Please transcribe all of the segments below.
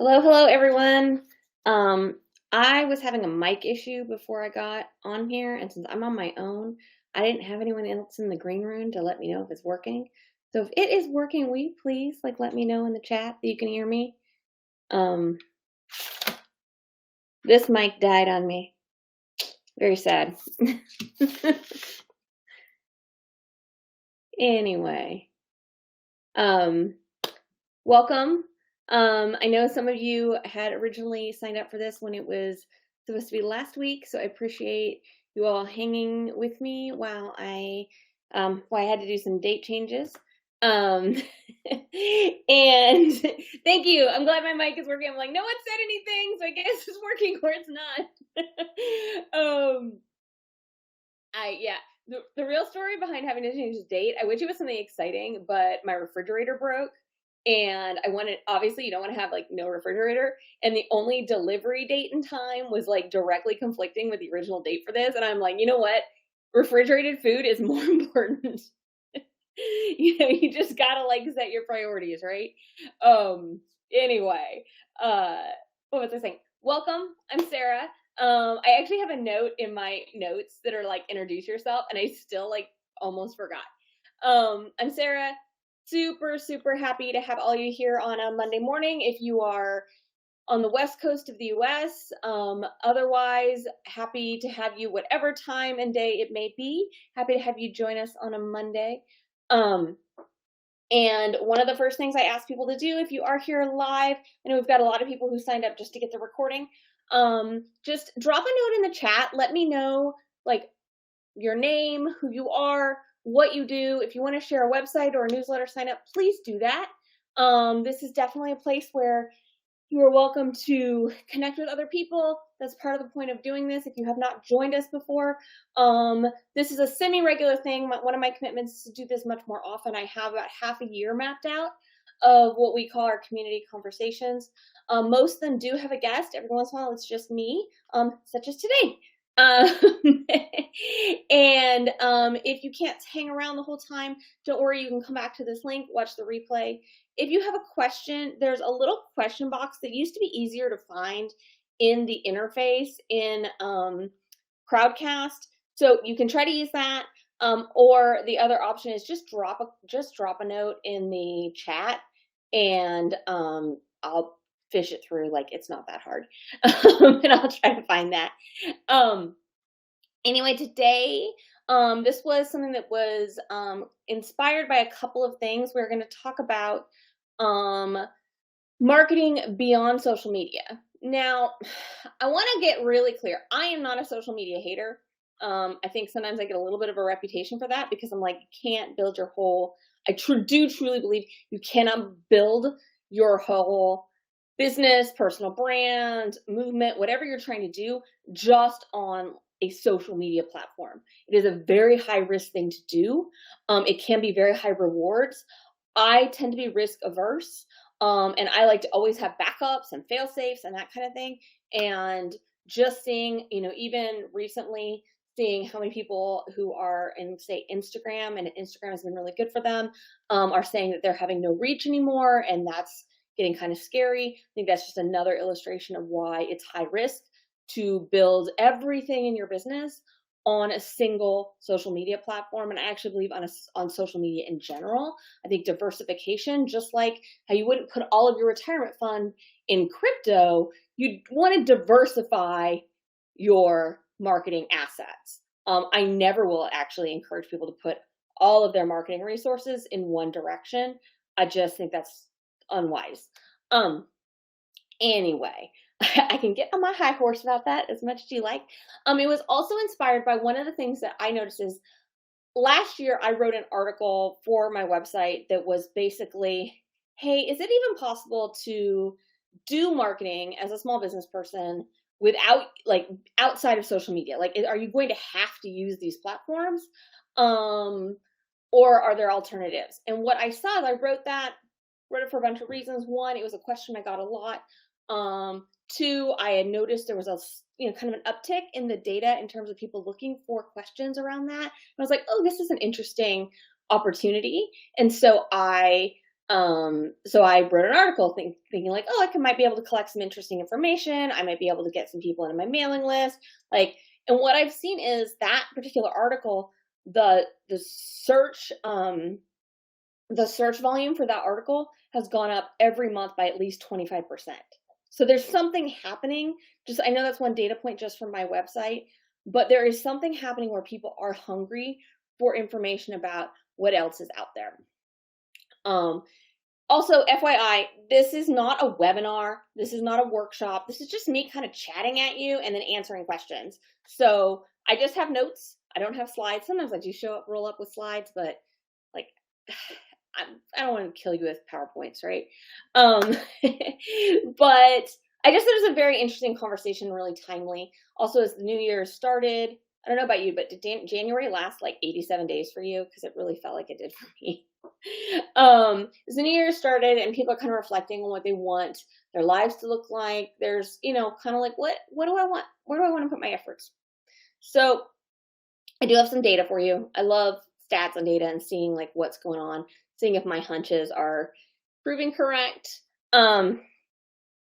Hello, hello, everyone. Um, I was having a mic issue before I got on here, and since I'm on my own, I didn't have anyone else in the green room to let me know if it's working. So if it is working, will you please let me know in the chat that you can hear me? Um, this mic died on me. Very sad. Anyway, um, welcome. I know some of you had originally signed up for this when it was supposed to be last week, so I appreciate you all hanging with me while I had to do some date changes. And thank you. I'm glad my mic is working. I'm like, no one said anything, so I guess it's working or it's not. Yeah, the real story behind having to change the date, I wish it was something exciting, but my refrigerator broke and I wanted, obviously you don't want to have no refrigerator, and the only delivery date and time was directly conflicting with the original date for this, and I'm like, you know what? Refrigerated food is more important. You just gotta set your priorities, right? Anyway, uh what was I saying? Welcome. I'm Sarah. I actually have a note in my notes that are introduce yourself, and I still almost forgot. I'm Sarah. Super happy to have all you here on a Monday morning. If you are on the west coast of the US, otherwise, happy to have you whatever time and day it may be. Happy to have you join us on a Monday. Um, and one of the first things I ask people to do if you are here live, I know we've got a lot of people who signed up just to get the recording. Just drop a note in the chat. Let me know your name, who you are, what you do. If you want to share a website or a newsletter sign up, please do that. This is definitely a place where you are welcome to connect with other people. That's part of the point of doing this. If you have not joined us before, this is a semi-regular thing. One of my commitments is to do this much more often. I have about half a year mapped out of what we call our community conversations. Most of them do have a guest. Every once in a while, it's just me, such as today. And if you can't hang around the whole time, don't worry. You can come back to this link, watch the replay. If you have a question, there's a little question box that used to be easier to find in the interface in Crowdcast. So you can try to use that. Or the other option is just drop a note in the chat, and I'll fish it through. It's not that hard. And I'll try to find that. Anyway, today, this was something that was inspired by a couple of things. We're going to talk about marketing beyond social media. Now, I want to get really clear. I am not a social media hater. I think sometimes I get a little bit of a reputation for that because I'm like, you can't build your whole, I do truly believe you cannot build your whole business, personal brand, movement, whatever you're trying to do just on a social media platform. It is a very high risk thing to do. It can be very high rewards. I tend to be risk averse. And I like to always have backups and fail safes and that kind of thing. And just seeing, even recently, seeing how many people who are in, say, Instagram, and Instagram has been really good for them, are saying that they're having no reach anymore, and that's getting kind of scary. I think that's just another illustration of why it's high risk to build everything in your business on a single social media platform. And I actually believe on social media in general. I think diversification, just like how you wouldn't put all of your retirement fund in crypto, you'd want to diversify your marketing assets. I never will actually encourage people to put all of their marketing resources in one direction. I just think that's unwise. Anyway, I can get on my high horse about that as much as you like. It was also inspired by one of the things that I noticed is last year I wrote an article for my website that was basically, hey, is it even possible to do marketing as a small business person without outside of social media? Are you going to have to use these platforms? Or are there alternatives? And what I saw, I wrote it for a bunch of reasons. One, it was a question I got a lot. Two, I had noticed there was a kind of an uptick in the data in terms of people looking for questions around that. And I was like, oh, this is an interesting opportunity. And so I So I wrote an article thinking like, oh, might be able to collect some interesting information. I might be able to get some people into my mailing list. Like, and what I've seen is that particular article, the search volume for that article has gone up every month by at least 25%. So there's something happening. Just I know that's one data point just from my website, but there is something happening where people are hungry for information about what else is out there. Um, Also, FYI, this is not a webinar. This is not a workshop. This is just me kind of chatting at you and then answering questions. So I just have notes. I don't have slides. Sometimes I do roll up with slides, but like, I don't want to kill you with PowerPoints, right? But I just thought it was a very interesting conversation, really timely. Also, as the new year started, I don't know about you, but did January last like 87 days for you? Because it really felt like it did for me. As the new year started and people are kind of reflecting on what they want their lives to look like, there's, kind of like, what do I want? Where do I want to put my efforts? So I do have some data for you. I love stats on data and seeing like what's going on, seeing if my hunches are proving correct. And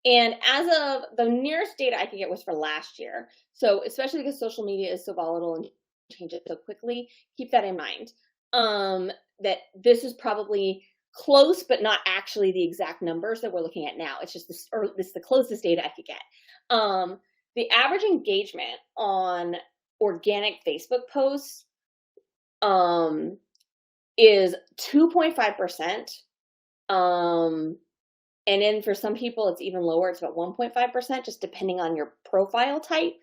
as of the nearest data I could get was for last year. So especially because social media is so volatile and changes so quickly, keep that in mind. That this is probably close, but not actually the exact numbers that we're looking at now. It's just this, or this is the closest data I could get. The average engagement on organic Facebook posts is 2.5%. And then for some people, it's even lower. It's about 1.5%, just depending on your profile type.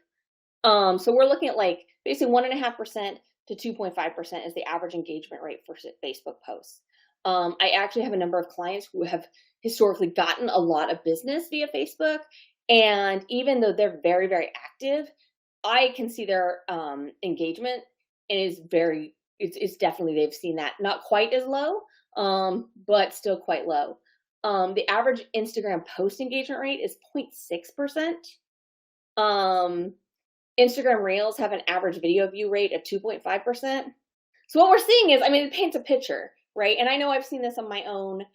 So we're looking at like basically 1.5% to 2.5% is the average engagement rate for Facebook posts. I actually have a number of clients who have historically gotten a lot of business via Facebook. And even though they're very, very active, I can see their engagement and it's definitely, they've seen that not quite as low, but still quite low. The average Instagram post engagement rate is 0.6%. Instagram Reels have an average video view rate of 2.5%. So what we're seeing is, it paints a picture, right? And I know I've seen this on my own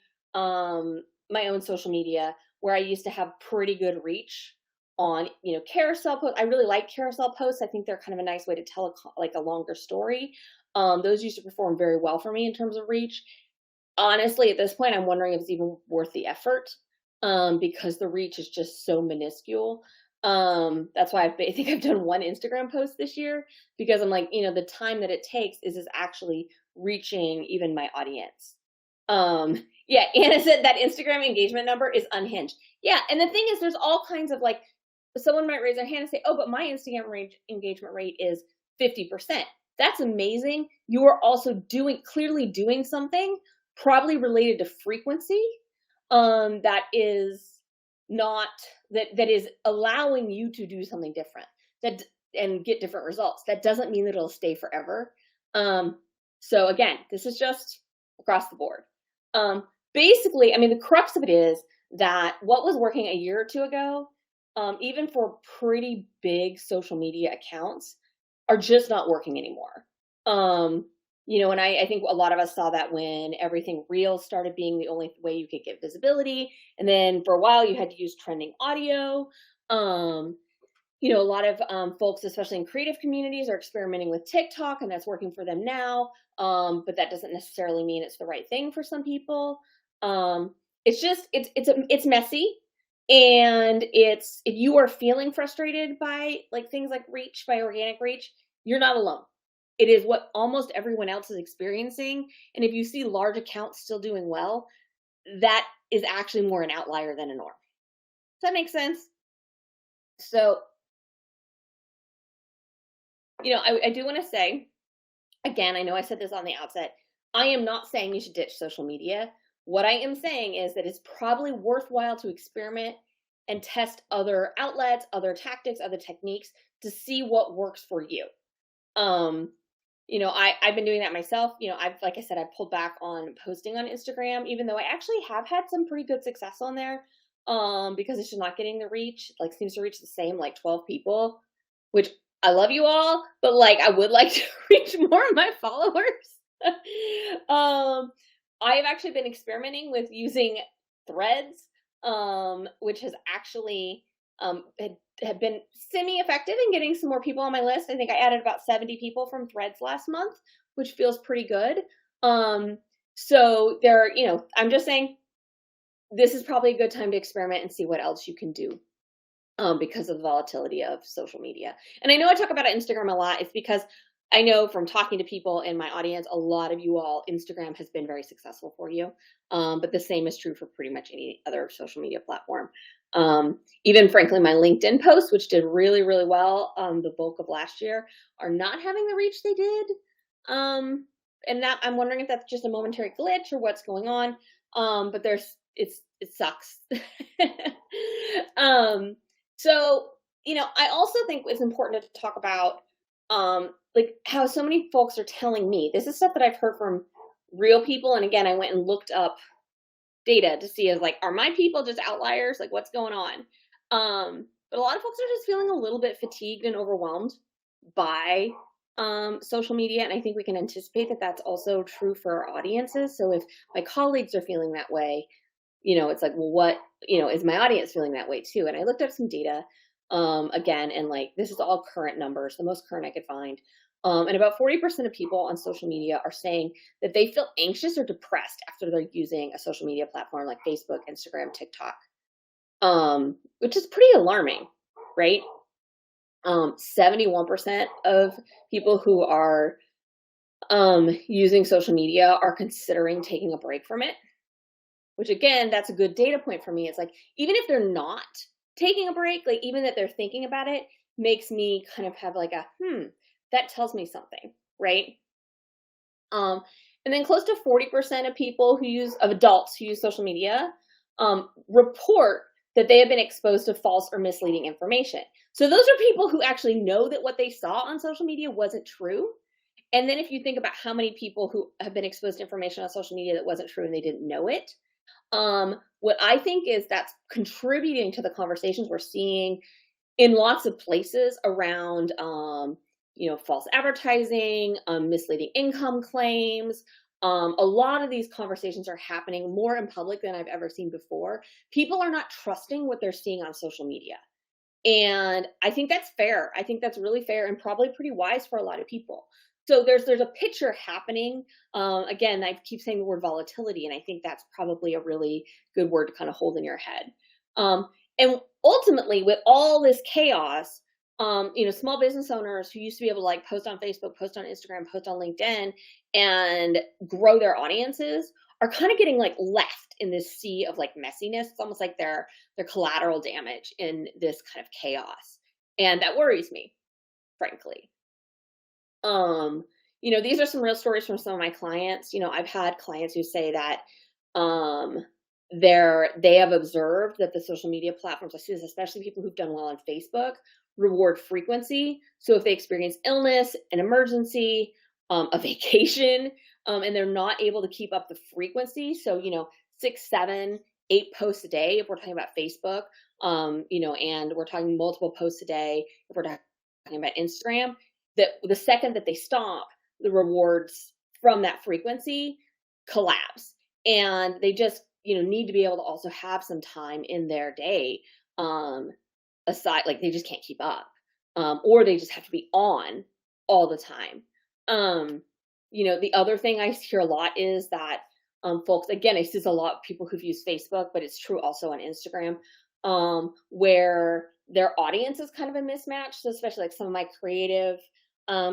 social media where I used to have pretty good reach on, carousel posts. I really like carousel posts. I think they're kind of a nice way to tell a longer story. Those used to perform very well for me in terms of reach. Honestly, at this point, I'm wondering if it's even worth the effort, because the reach is just so minuscule. That's why I think I've done one Instagram post this year, because I'm like, the time that it takes is actually reaching even my audience. Yeah, Anna said that Instagram engagement number is unhinged. Yeah, and the thing is, there's all kinds of like, someone might raise their hand and say, oh, but my Instagram engagement rate is 50%. That's amazing. You are also clearly doing something probably related to frequency, that is not that is allowing you to do something different and get different results. That doesn't mean that it'll stay forever. So again, this is just across the board. Basically, the crux of it is that what was working a year or two ago, even for pretty big social media accounts, are just not working anymore. And I think a lot of us saw that when everything Reels started being the only way you could get visibility. And then for a while you had to use trending audio. A lot of folks, especially in creative communities, are experimenting with TikTok, and that's working for them now. But that doesn't necessarily mean it's the right thing for some people. It's messy. And if you are feeling frustrated by like things like reach, by organic reach, you're not alone. It is what almost everyone else is experiencing. And if you see large accounts still doing well, that is actually more an outlier than a norm. Does that make sense? So, I do want to say, again, I know I said this on the outset, I am not saying you should ditch social media. What I am saying is that it's probably worthwhile to experiment and test other outlets, other tactics, other techniques to see what works for you. I've been doing that myself. Like I said, I pulled back on posting on Instagram, even though I actually have had some pretty good success on there, because it's just not getting the reach. Like, seems to reach the same, like 12 people, which I love you all, but like, I would like to reach more of my followers. I've actually been experimenting with using Threads, which has actually had been semi-effective in getting some more people on my list. I think I added about 70 people from Threads last month, which feels pretty good. Um, so there, I'm just saying this is probably a good time to experiment and see what else you can do, because of the volatility of social media. And I know I talk about Instagram a lot. It's because I know from talking to people in my audience, a lot of you all, Instagram has been very successful for you. But the same is true for pretty much any other social media platform. Even frankly, my LinkedIn posts, which did really, really well the bulk of last year, are not having the reach they did. And that I'm wondering if that's just a momentary glitch or what's going on. But it sucks. um, so, I also think it's important to talk about, like how so many folks are telling me this is stuff that I've heard from real people. And again, I went and looked up data to see, as like, are my people just outliers? Like, what's going on? But a lot of folks are just feeling a little bit fatigued and overwhelmed by social media. And I think we can anticipate that that's also true for our audiences. So if my colleagues are feeling that way, it's like, well, what, is my audience feeling that way too? And I looked up some data, again, and like, this is all current numbers, the most current I could find. And about 40% of people on social media are saying that they feel anxious or depressed after they're using a social media platform like Facebook, Instagram, TikTok, which is pretty alarming, right? 71% of people who are using social media are considering taking a break from it, which again, that's a good data point for me. It's like, even if they're not taking a break, like even that they're thinking about it makes me kind of have like that tells me something, right? And then close to 40% of people of adults who use social media, report that they have been exposed to false or misleading information. So those are people who actually know that what they saw on social media wasn't true. And then if you think about how many people who have been exposed to information on social media that wasn't true and they didn't know it, what I think is that's contributing to the conversations we're seeing in lots of places around, false advertising, misleading income claims. A lot of these conversations are happening more in public than I've ever seen before. People are not trusting what they're seeing on social media. And I think that's fair. I think that's really fair and probably pretty wise for a lot of people. So there's a picture happening. Again, I keep saying the word volatility, and I think that's probably a really good word to kind of hold in your head. And ultimately, with all this chaos, small business owners who used to be able to like post on Facebook, post on Instagram, post on LinkedIn, and grow their audiences are kind of getting like left in this sea of like messiness. It's almost like they're collateral damage in this kind of chaos. And that worries me, frankly. These are some real stories from some of my clients. I've had clients who say that they have observed that the social media platforms, especially people who've done well on Facebook, reward frequency. So if they experience illness, an emergency, a vacation, and they're not able to keep up the frequency, so 6, 7, 8 posts a day if we're talking about Facebook, and we're talking multiple posts a day if we're talking about Instagram, that the second that they stop, the rewards from that frequency collapse, and they just need to be able to also have some time in their day, aside, like they just can't keep up, or they just have to be on all the time. The other thing I hear a lot is that folks, again, I see a lot of people who've used Facebook, but it's true also on Instagram, where their audience is kind of a mismatch. So especially like some of my creative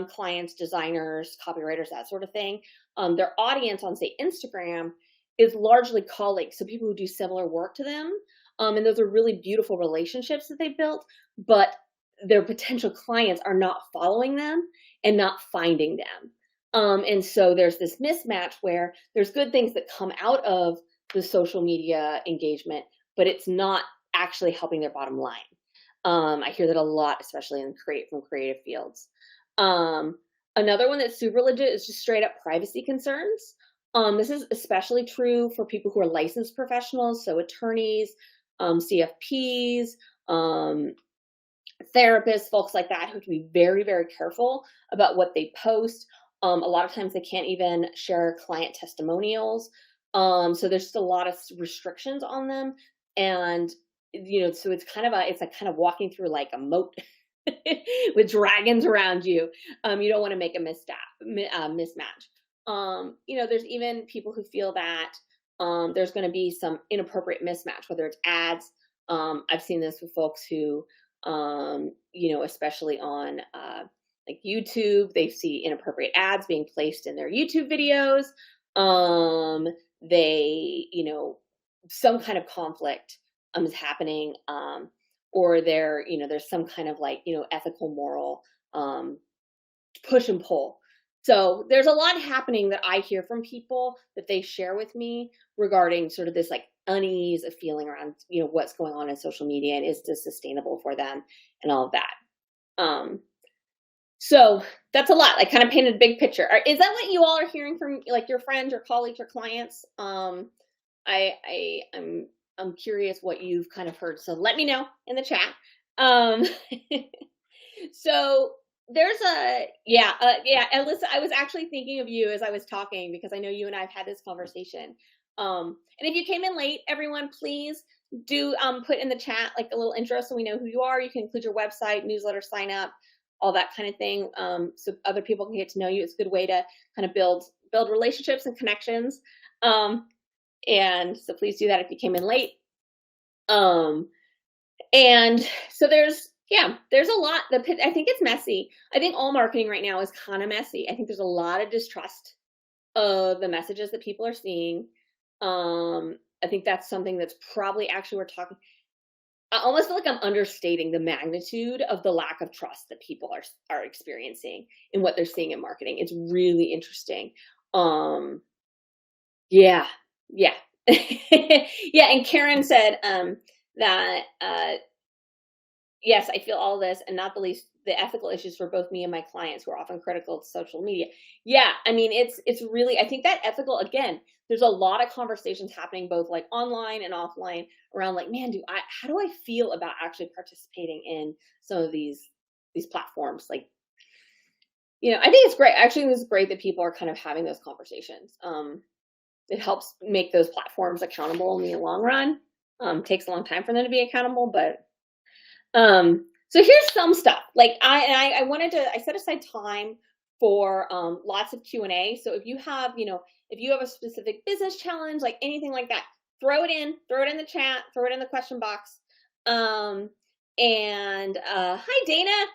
clients, designers, copywriters, that sort of thing, their audience on, say, Instagram is largely colleagues, so people who do similar work to them. And those are really beautiful relationships that they built, but their potential clients are not following them and not finding them. And so there's this mismatch where there's good things that come out of the social media engagement, but it's not actually helping their bottom line. I hear that a lot, especially from creative fields. Another one that's super legit is just straight up privacy concerns. This is especially true for people who are licensed professionals, so attorneys, CFPs, therapists, folks like that, who have to be very, very careful about what they post. A lot of times they can't even share client testimonials So there's just a lot of restrictions on them. And, so it's kind of walking through like a moat with dragons around you. You don't want to make a mismatch. There's even people who feel that there's going to be some inappropriate mismatch, whether it's ads. I've seen this with folks who, especially on like YouTube, they see inappropriate ads being placed in their YouTube videos. They, some kind of conflict is happening, or there's some kind of like, ethical, moral push and pull. So there's a lot happening that I hear from people that they share with me regarding sort of this like unease of feeling around, what's going on in social media and is this sustainable for them and all of that. So that's a lot. I kind of painted a big picture. Is that what you all are hearing from like your friends or colleagues or clients? I'm curious what you've kind of heard. So let me know in the chat. So there's Alyssa, I was actually thinking of you as I was talking because I know you and I have had this conversation. And if you came in late, everyone, please do put in the chat like a little intro so we know who you are. You can include your website, newsletter, sign up, all that kind of thing, so other people can get to know you. It's a good way to kind of build relationships and connections. And so please do that if you came in late. And so there's a lot. I think it's messy. I think all marketing right now is kind of messy. I think there's a lot of distrust of the messages that people are seeing. I think that's something that's probably actually I almost feel like I'm understating the magnitude of the lack of trust that people are experiencing in what they're seeing in marketing. It's really interesting. Yeah. Yeah. And Karen said that yes, I feel all this, and not the least the ethical issues for both me and my clients who are often critical to social media. Yeah, I mean, it's really, I think that ethical, again, there's a lot of conversations happening both like online and offline around like, man, how do I feel about actually participating in some of these platforms? Like, I think it's great. Actually, it's great that people are kind of having those conversations. It helps make those platforms accountable in the long run. Takes a long time for them to be accountable, but so here's some stuff. Like I set aside time for lots of Q&A. So if you have, if you have a specific business challenge, like anything like that, throw it in the chat, throw it in the question box. Hi Dana.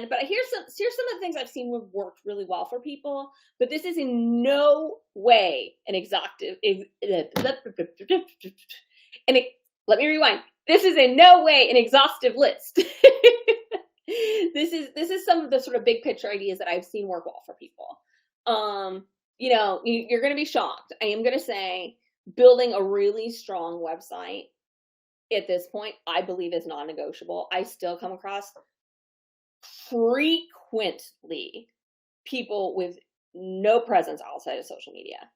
But here's some of the things I've seen have worked really well for people, but this is in no way an let me rewind. This is in no way an exhaustive list. This is some of the sort of big picture ideas that I've seen work well for people. You're going to be shocked. I am going to say building a really strong website at this point, I believe, is non-negotiable. I still come across frequently people with no presence outside of social media.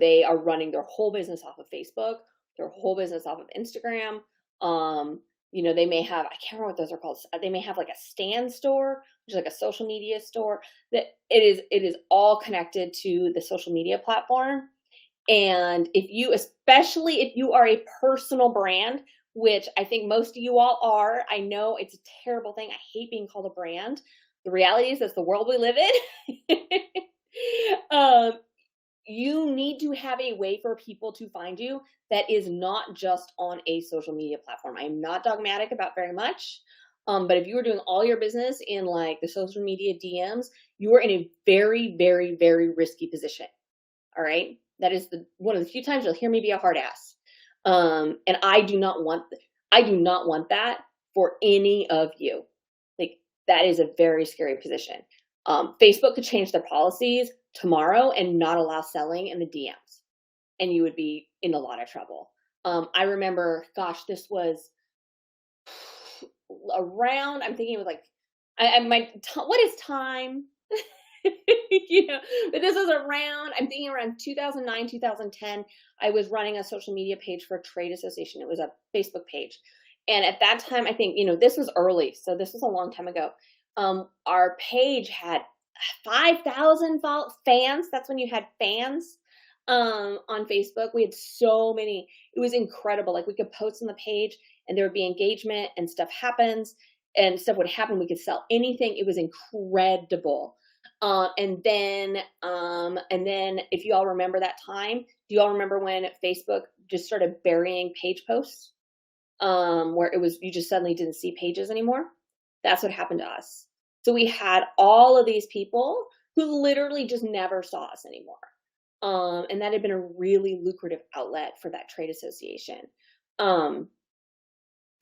They are running their whole business off of Facebook, their whole business off of Instagram. They may have, I can't remember what those are called. They may have like a Stan store, which is like a social media store. That it is all connected to the social media platform. And especially if you are a personal brand, which I think most of you all are, I know it's a terrible thing. I hate being called a brand. The reality is that's the world we live in. You need to have a way for people to find you that is not just on a social media platform. I am not dogmatic about very much. But if you are doing all your business in like the social media DMs, you are in a very, very, very risky position. All right. That is one of the few times you'll hear me be a hard ass. And I do not want that for any of you. Like, that is a very scary position. Facebook could change their policies tomorrow and not allow selling in the DMs, and you would be in a lot of trouble. I remember, this was around, I'm thinking it was like, what is time? But this was I'm thinking around 2009, 2010, I was running a social media page for a trade association. It was a Facebook page. And at that time, I think, this was early. So this was a long time ago. Our page had 5,000 fans. That's when you had fans on Facebook. We had so many. It was incredible. Like we could post on the page and there would be engagement and stuff happens and stuff would happen. We could sell anything. It was incredible. And then if you all remember that time, do you all remember when Facebook just started burying page posts? Where it was, you just suddenly didn't see pages anymore. That's what happened to us. So we had all of these people who literally just never saw us anymore. And that had been a really lucrative outlet for that trade association. Um,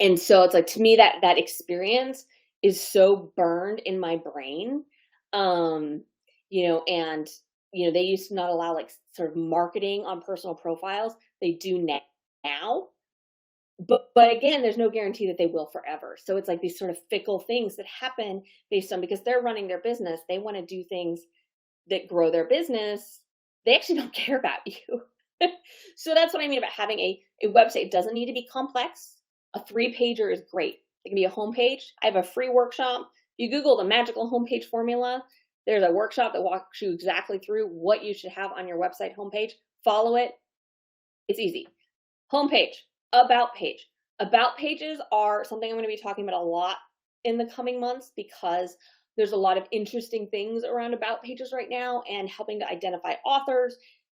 and so it's like, to me, that experience is so burned in my brain. Um, and they used to not allow like sort of marketing on personal profiles. They do now. But again, there's no guarantee that they will forever. So it's like these sort of fickle things that happen based on, because they're running their business, they want to do things that grow their business. They actually don't care about you. So that's what I mean about having a website. It doesn't need to be complex. A 3-pager is great. It can be a homepage. I have a free workshop. If you Google the magical homepage formula, there's a workshop that walks you exactly through what you should have on your website homepage. Follow it. It's easy. Homepage, about page. About pages are something I'm going to be talking about a lot in the coming months, because there's a lot of interesting things around about pages right now and helping to identify authors.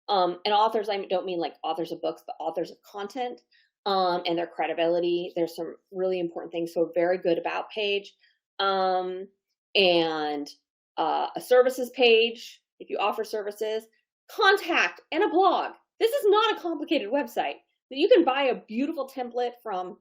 And authors, I don't mean like authors of books, but authors of content, and their credibility. There's some really important things. So a very good about page, and a services page, if you offer services, contact, and a blog. This is not a complicated website. You can buy a beautiful template from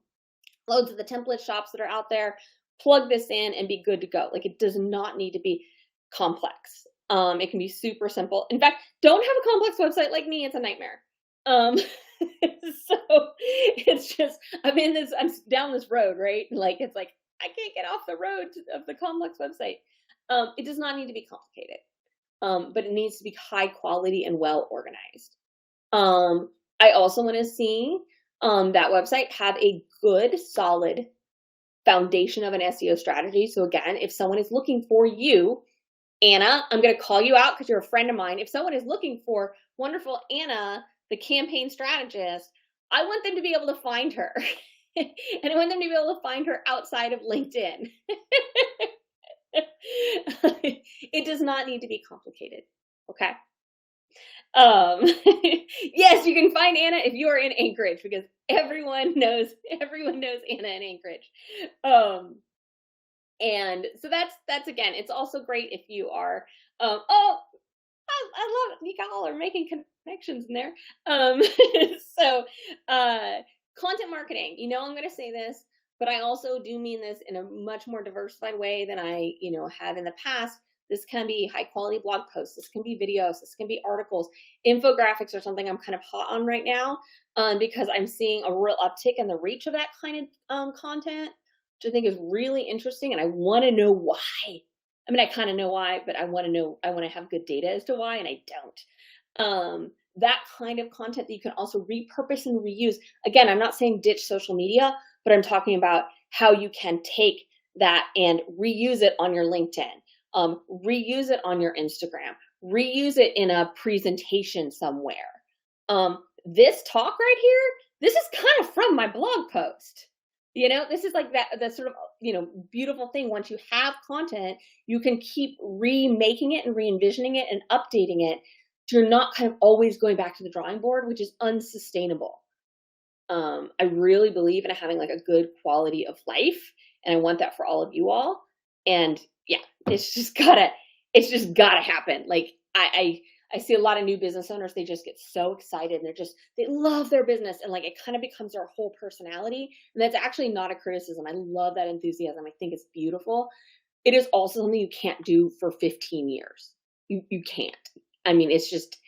loads of the template shops that are out there, plug this in and be good to go. Like, it does not need to be complex. It can be super simple. In fact, don't have a complex website like me. It's a nightmare. So it's just, I'm down this road, right? Like, it's like, I can't get off the road of the complex website. It does not need to be complicated. But it needs to be high quality and well organized. I also want to see that website have a good, solid foundation of an SEO strategy. So again, if someone is looking for you, Anna, I'm going to call you out because you're a friend of mine. If someone is looking for wonderful Anna, the campaign strategist, I want them to be able to find her. And I want them to be able to find her outside of LinkedIn. It does not need to be complicated. Okay. Yes, you can find Anna if you are in Anchorage, because everyone knows Anna in Anchorage. And so that's again, it's also great if you are, oh, I love it. You all are making connections in there. So, content marketing, I'm going to say this, but I also do mean this in a much more diversified way than I, have in the past. This can be high quality blog posts. This can be videos. This can be articles. Infographics are something I'm kind of hot on right now, because I'm seeing a real uptick in the reach of that kind of content, which I think is really interesting. And I want to know why. I mean, I kind of know why, but I want to have good data as to why, and I don't. That kind of content that you can also repurpose and reuse. Again, I'm not saying ditch social media, but I'm talking about how you can take that and reuse it on your LinkedIn. Reuse it on your Instagram, reuse it in a presentation somewhere. This talk right here, this is kind of from my blog post. This is like that sort of, beautiful thing. Once you have content, you can keep remaking it and re-envisioning it and updating it. So you're not kind of always going back to the drawing board, which is unsustainable. I really believe in having like a good quality of life, and I want that for all of you all. And yeah, it's just gotta happen. Like I see a lot of new business owners, they just get so excited and they love their business, and like it kind of becomes their whole personality. And that's actually not a criticism. I love that enthusiasm. I think it's beautiful. It is also something you can't do for 15 years. You can't. I mean, it's just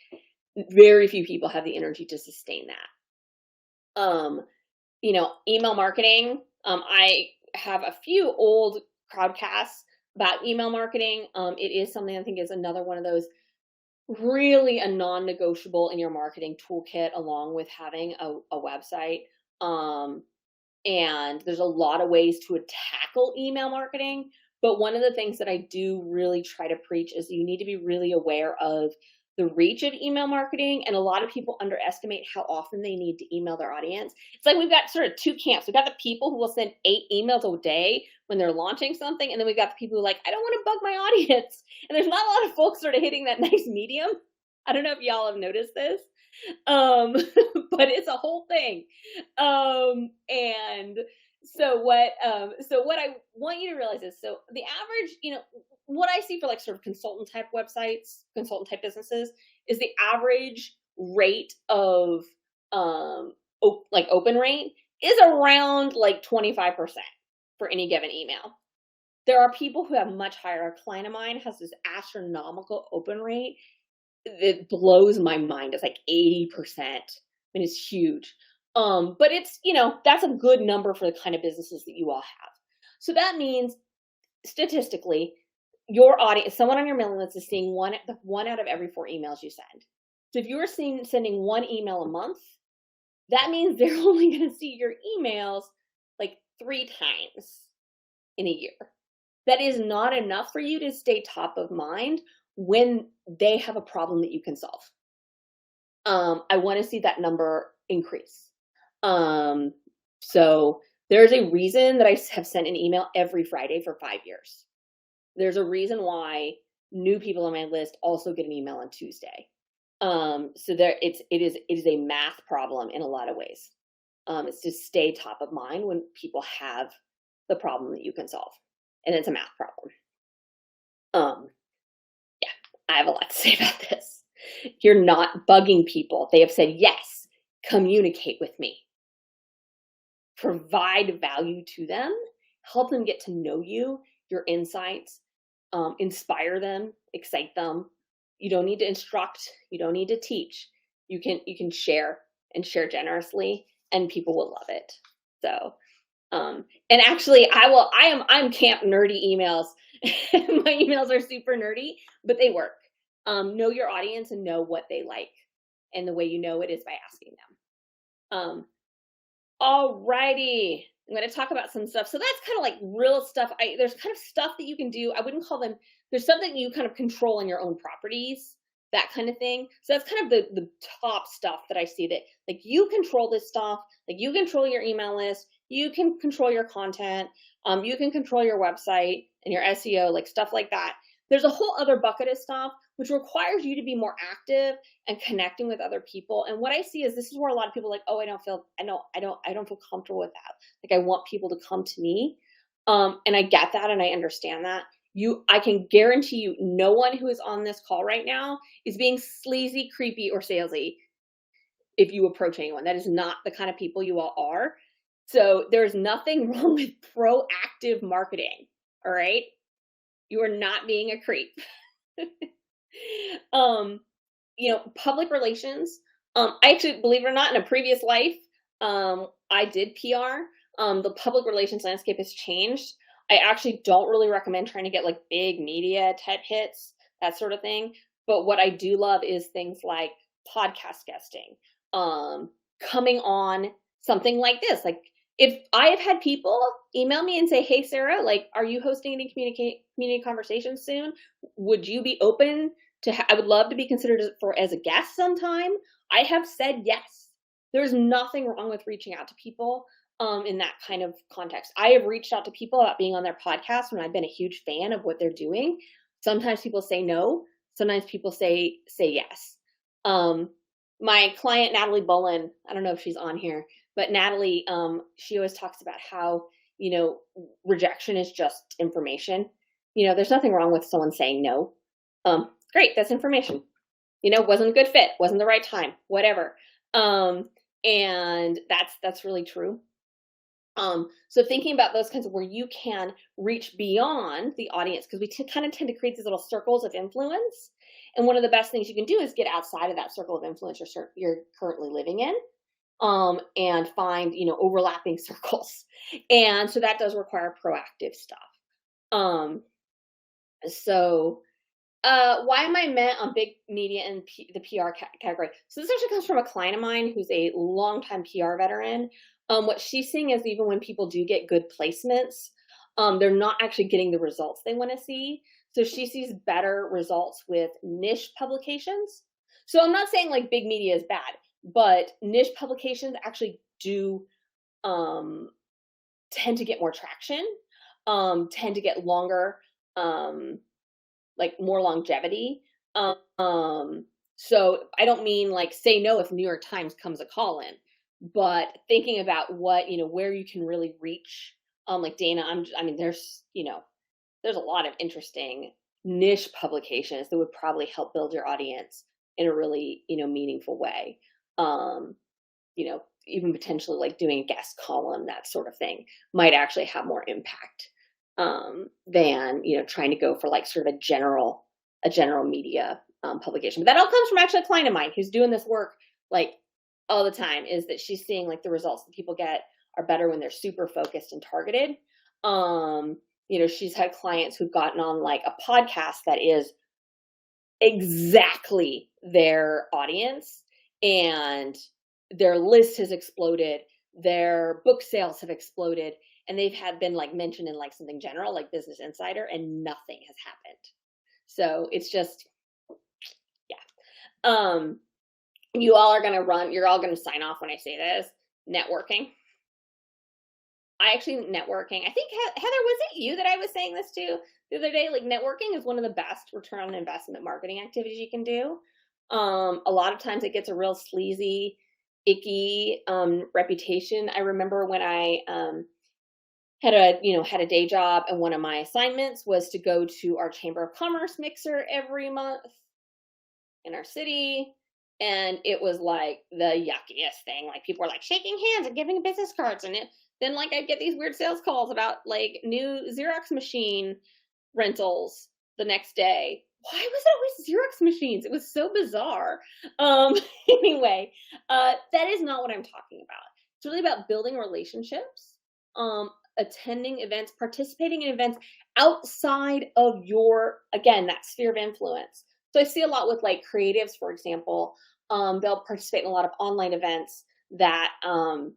very few people have the energy to sustain that. Email marketing. I have a few old crowdcasts about email marketing. It is something I think is another one of those really a non-negotiable in your marketing toolkit, along with having a website. And there's a lot of ways to tackle email marketing, But one of the things that I do really try to preach is you need to be really aware of the reach of email marketing. And a lot of people underestimate how often they need to email their audience. It's like we've got sort of two camps. We've got the people who will send 8 emails a day when they're launching something. And then we've got the people who are like, I don't want to bug my audience. And there's not a lot of folks sort of hitting that nice medium. I don't know if y'all have noticed this. But it's a whole thing. And so what I want you to realize is, so the average, what I see for like sort of consultant type websites, consultant type businesses, is the average rate of like open rate is around like 25% for any given email. There are people who have much higher. A client of mine has this astronomical open rate that blows my mind. It's like 80%. I mean, it's huge. But it's, that's a good number for the kind of businesses that you all have. So that means statistically, your audience, someone on your mailing list is seeing one out of every 4 emails you send. So if you're sending 1 email a month, that means they're only going to see your emails like 3 times in a year. That is not enough for you to stay top of mind when they have a problem that you can solve. I want to see that number increase. So there's a reason that I have sent an email every Friday for 5 years. There's a reason why new people on my list also get an email on Tuesday. So it is a math problem in a lot of ways. It's to stay top of mind when people have the problem that you can solve, and it's a math problem. Yeah, I have a lot to say about this. You're not bugging people. They have said, yes, communicate with me. Provide value to them, help them get to know you, your insights, inspire them, excite them. You don't need to instruct, you don't need to teach. You can share and share generously, and people will love it. So, and actually I'm camp nerdy emails. My emails are super nerdy, but they work. Know your audience and know what they like. And the way you know it is by asking them. Alrighty, I'm going to talk about some stuff. So that's kind of like real stuff. There's kind of stuff that you can do. I wouldn't call them, there's something you kind of control in your own properties, that kind of thing. So that's kind of the top stuff that I see, that like you control this stuff, like you control your email list, you can control your content, you can control your website and your SEO, like stuff like that. There's a whole other bucket of stuff which requires you to be more active and connecting with other people. And what I see is this is where a lot of people are like, oh, I don't feel comfortable with that. Like I want people to come to me. And I get that and I understand that. I can guarantee you no one who is on this call right now is being sleazy, creepy, or salesy if you approach anyone. That is not the kind of people you all are. So there's nothing wrong with proactive marketing. All right. You are not being a creep. Public relations. I actually, believe it or not, in a previous life, I did PR. The public relations landscape has changed. I actually don't really recommend trying to get like big media type hits, that sort of thing. But what I do love is things like podcast guesting, coming on something like this. Like if I have had people email me and say, hey, Sarah, like, are you hosting any community conversations soon? Would you be open to, I would love to be considered as a guest sometime. I have said yes. There's nothing wrong with reaching out to people in that kind of context. I have reached out to people about being on their podcast when I've been a huge fan of what they're doing. Sometimes people say no. Sometimes people say yes. My client, Natalie Bullen, I don't know if she's on here, but Natalie, she always talks about how, rejection is just information. There's nothing wrong with someone saying no. Great, that's information. Wasn't a good fit, wasn't the right time, whatever. And that's really true. So thinking about those kinds of where you can reach beyond the audience, because we kind of tend to create these little circles of influence. And one of the best things you can do is get outside of that circle of influence you're currently living in, and find, overlapping circles. And so that does require proactive stuff. Why am I meant on big media and the PR category? So this actually comes from a client of mine who's a longtime PR veteran. What she's seeing is even when people do get good placements, they're not actually getting the results they want to see. So she sees better results with niche publications. So I'm not saying like big media is bad, but niche publications actually do um, tend to get more traction, tend to get longer, like more longevity. So I don't mean like say no if New York Times comes a call in, but thinking about what, where you can really reach, like Dana, I mean, there's a lot of interesting niche publications that would probably help build your audience in a really, meaningful way. Even potentially like doing a guest column, that sort of thing might actually have more impact than trying to go for like sort of a general media publication. But that all comes from actually a client of mine who's doing this work like all the time. Is that she's seeing like the results that people get are better when they're super focused and targeted. She's had clients who've gotten on like a podcast that is exactly their audience, and their list has exploded, their book sales have exploded, and they've been like mentioned in like something general like Business Insider, and nothing has happened. So it's just, yeah. You're all gonna sign off when I say this. Networking. Networking. I think Heather, was it you that I was saying this to the other day? Like networking is one of the best return on investment marketing activities you can do. A lot of times it gets a real sleazy, icky reputation. I remember when I had a day job, and one of my assignments was to go to our Chamber of Commerce mixer every month in our city. And it was like the yuckiest thing. Like people were like shaking hands and giving business cards, and then like I'd get these weird sales calls about like new Xerox machine rentals the next day. Why was it always Xerox machines? It was so bizarre. Anyway, that is not what I'm talking about. It's really about building relationships, attending events, participating in events outside of that sphere of influence. So I see a lot with like creatives, for example. They'll participate in a lot of online events that are,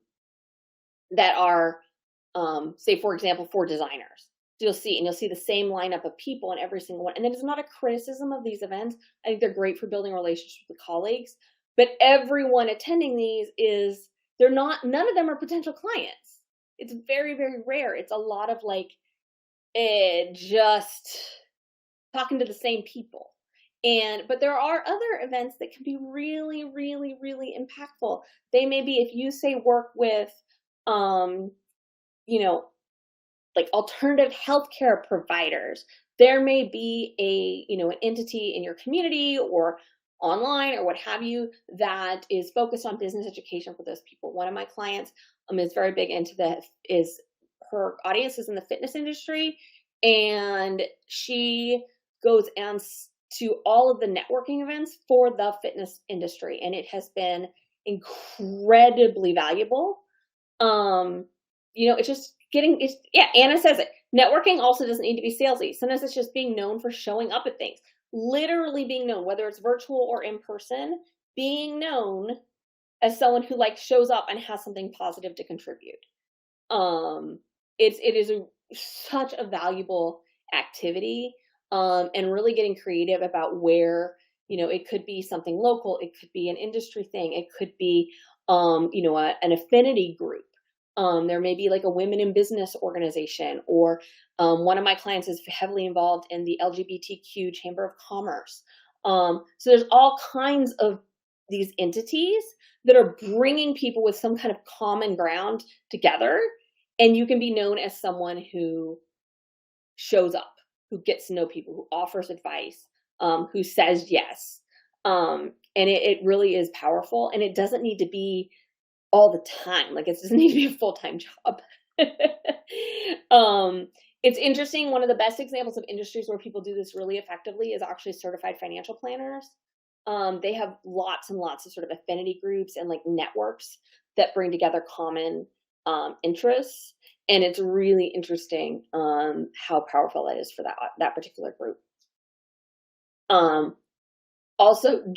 say, for example, for designers. So you'll see the same lineup of people in every single one. And it's not a criticism of these events. I think they're great for building relationships with colleagues. But everyone attending these none of them are potential clients. It's very, very rare. It's a lot of like just talking to the same people. But there are other events that can be really, really, really impactful. They may be, if you say work with, like alternative healthcare providers, there may be an entity in your community or online or what have you that is focused on business education for those people. One of my clients is very big into her audience is in the fitness industry, and she goes and to all of the networking events for the fitness industry, and it has been incredibly valuable. Anna says it. Networking also doesn't need to be salesy. Sometimes it's just being known for showing up at things. Literally being known, whether it's virtual or in person, being known as someone who like shows up and has something positive to contribute. It is such a valuable activity, and really getting creative about where, it could be something local, it could be an industry thing, it could be, an affinity group. There may be like a women in business organization, or one of my clients is heavily involved in the LGBTQ Chamber of Commerce. So there's all kinds of these entities that are bringing people with some kind of common ground together, and you can be known as someone who shows up, who gets to know people, who offers advice, who says yes. And it really is powerful, and it doesn't need to be all the time. Like, it doesn't need to be a full-time job. It's interesting. One of the best examples of industries where people do this really effectively is actually certified financial planners. They have lots and lots of sort of affinity groups and like networks that bring together common interests. And it's really interesting how powerful that is for that particular group. Also,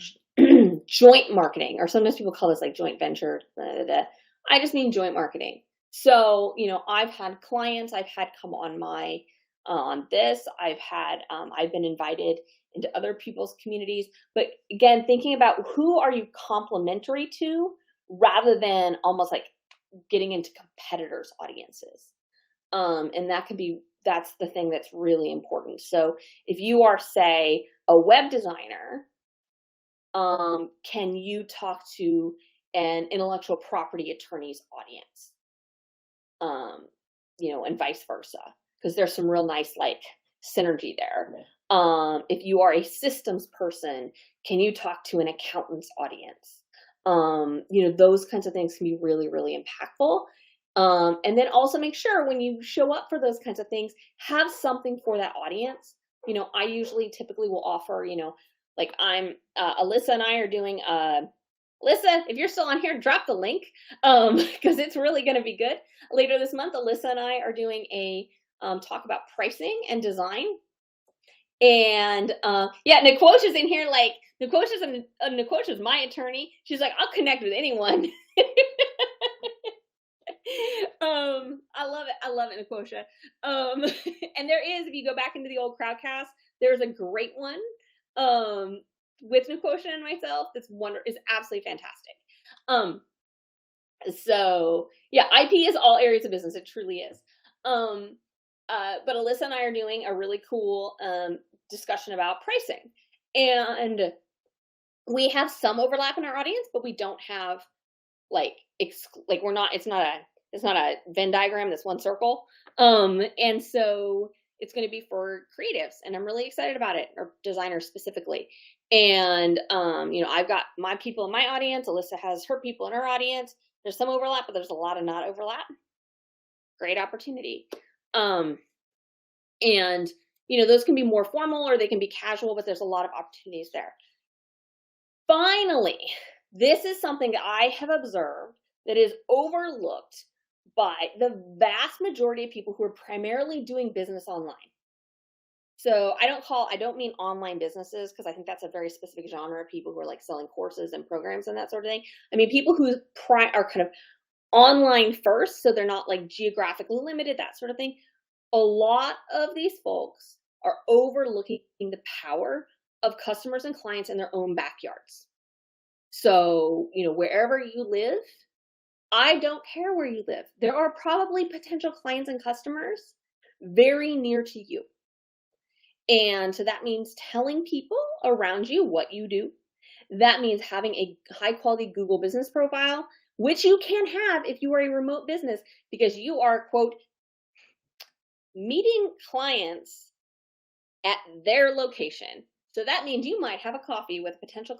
joint marketing, or sometimes people call this like joint venture. I just mean joint marketing. So, I've had clients I've had come on my on this. I've been invited into other people's communities. But again, thinking about who are you complementary to rather than almost like getting into competitors' audiences. And that's the thing that's really important. So if you are, say, a web designer, can you talk to an intellectual property attorney's audience? um, and vice versa, because there's some real nice like synergy there. If you are a systems person, can you talk to an accountant's audience? Those kinds of things can be really, really impactful. And then also make sure when you show up for those kinds of things, have something for that audience. I usually typically will offer, like Alyssa and I are doing Alyssa, if you're still on here, drop the link because it's really going to be good. Later this month, Alyssa and I are doing a talk about pricing and design. And yeah, Niquosha's in here. Like Niquosha's my attorney. She's like, I'll connect with anyone. I love it. I love it, Niquosha. And there is, if you go back into the old Crowdcast, there's a great one with Niquosha and myself. Is absolutely fantastic. So yeah, IP is all areas of business. It truly is. But Alyssa and I are doing a really cool discussion about pricing, and we have some overlap in our audience, but we don't have like we're not. It's not a Venn diagram. That's one circle. And so it's going to be for creatives, and I'm really excited about it, or designers specifically. And I've got my people in my audience. Alyssa has her people in her audience. There's some overlap, but there's a lot of not overlap. Great opportunity. And those can be more formal or they can be casual, but there's a lot of opportunities there. Finally, this is something that I have observed that is overlooked by the vast majority of people who are primarily doing business online. So I don't mean online businesses, because I think that's a very specific genre of people who are like selling courses and programs and that sort of thing. I mean, people who are kind of online first, so they're not like geographically limited, that sort of thing. A lot of these folks are overlooking the power of customers and clients in their own backyards. So, wherever you live, I don't care where you live. There are probably potential clients and customers very near to you. And so that means telling people around you what you do. That means having a high quality Google business profile, which you can have if you are a remote business, because you are, quote, meeting clients at their location. So that means you might have a coffee with a potential